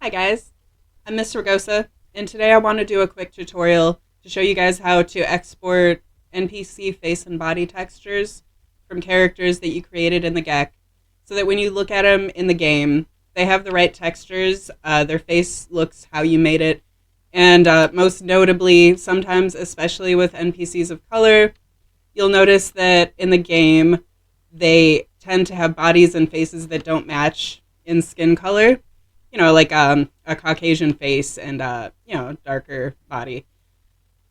Hi guys, I'm Miss Ragosa, and today I want to do a quick tutorial to show you guys how to export NPC face and body textures from characters that you created in the G.E.C.K, so that when you look at them in the game, they have the right textures, their face looks how you made it, and most notably, sometimes especially with NPCs of color, you'll notice that in the game, they tend to have bodies and faces that don't match in skin color. You know, like a Caucasian face and darker body.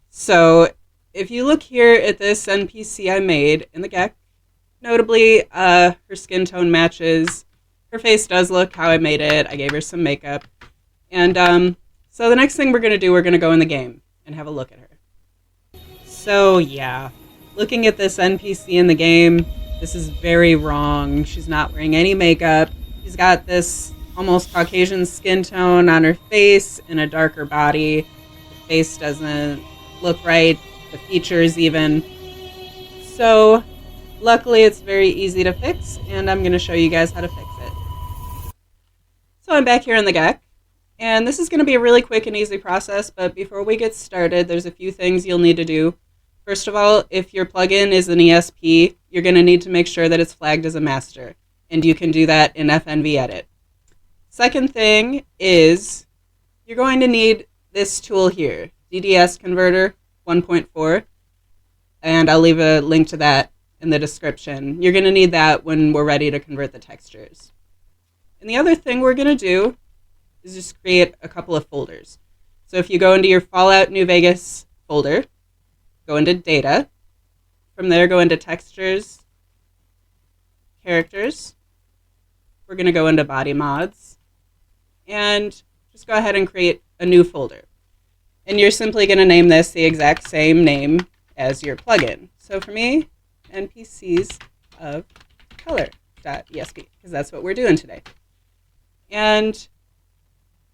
So if you look here at this NPC I made in the G.E.C.K, notably her skin tone matches. Her face does look how I made it. I gave her some makeup. And so the next thing we're going to do, we're going to go in the game and have a look at her. So yeah, looking at this NPC in the game, this is very wrong. She's not wearing any makeup. She's got this almost Caucasian skin tone on her face and a darker body. The face doesn't look right, the features even. So luckily it's very easy to fix, and I'm going to show you guys how to fix it. So I'm back here in the G.E.C.K, and this is going to be a really quick and easy process, but before we get started, there's a few things you'll need to do. First of all, if your plugin is an ESP, you're going to need to make sure that it's flagged as a master, and you can do that in FNV Edit. Second thing is you're going to need this tool here, DDS Converter 1.4, and I'll leave a link to that in the description. You're going to need that when we're ready to convert the textures. And the other thing we're going to do is just create a couple of folders. So if you go into your Fallout New Vegas folder, go into Data, from there go into Textures, Characters, we're going to go into Body Mods, and just go ahead and create a new folder. And you're simply going to name this the exact same name as your plugin. So for me, NPCs of color.esp, because that's what we're doing today. And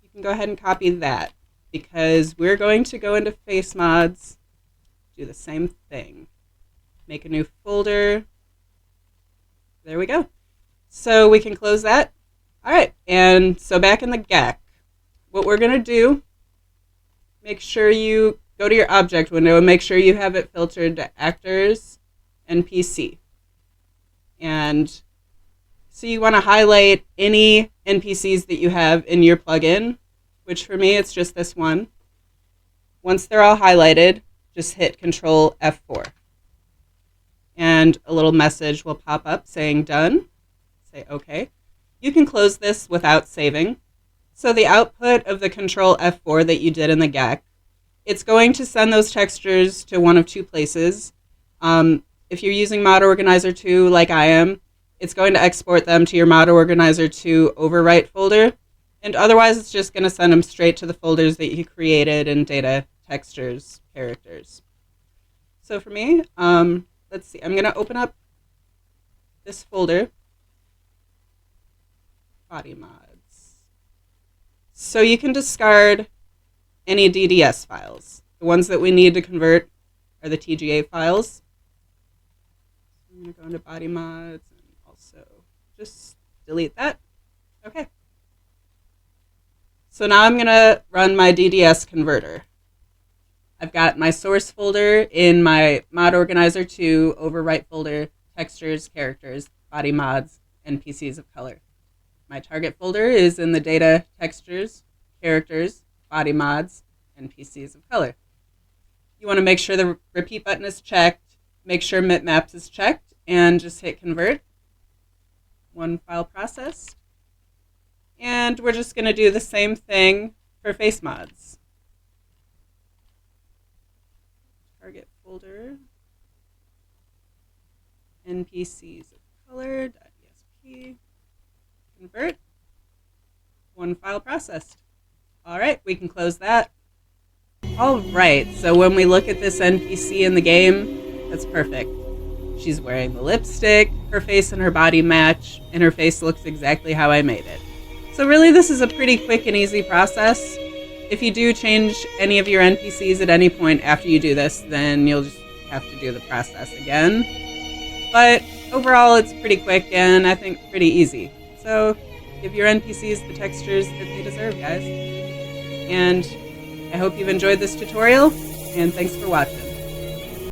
you can go ahead and copy that, because we're going to go into face mods, do the same thing. Make a new folder. There we go. So we can close that. All right, and so back in the G.E.C.K, what we're going to do, make sure you go to your object window and make sure you have it filtered to Actors, NPC. And so you want to highlight any NPCs that you have in your plugin, which for me, it's just this one. Once they're all highlighted, just hit Control F4. And a little message will pop up saying done. Say OK. You can close this without saving. So the output of the Control F4 that you did in the G.E.C.K, it's going to send those textures to one of two places. If you're using Mod Organizer 2 like I am, it's going to export them to your Mod Organizer 2 overwrite folder. And otherwise, it's just going to send them straight to the folders that you created in Data, Textures, Characters. So for me, let's see, I'm going to open up this folder. Body mods. So you can discard any DDS files. The ones that we need to convert are the TGA files. I'm going to go into body mods and also just delete that. Okay. So now I'm going to run my DDS converter. I've got my source folder in my Mod Organizer 2 overwrite folder, textures, characters, body mods, and NPCs of color. My target folder is in the data, textures, characters, body mods, and NPCs of color. You want to make sure the repeat button is checked, make sure Mipmaps is checked, and just hit convert. One file processed. And we're just going to do the same thing for face mods. Target folder, NPCs of color.esp. Convert. One file processed. All right, we can close that. All right, so when we look at this NPC in the game, that's perfect. She's wearing the lipstick, her face and her body match, and her face looks exactly how I made it. So really, this is a pretty quick and easy process. If you do change any of your NPCs at any point after you do this, then you'll just have to do the process again. But overall, it's pretty quick and I think pretty easy. So Give your NPCs the textures that they deserve, guys. And I hope you've enjoyed this tutorial, and thanks for watching.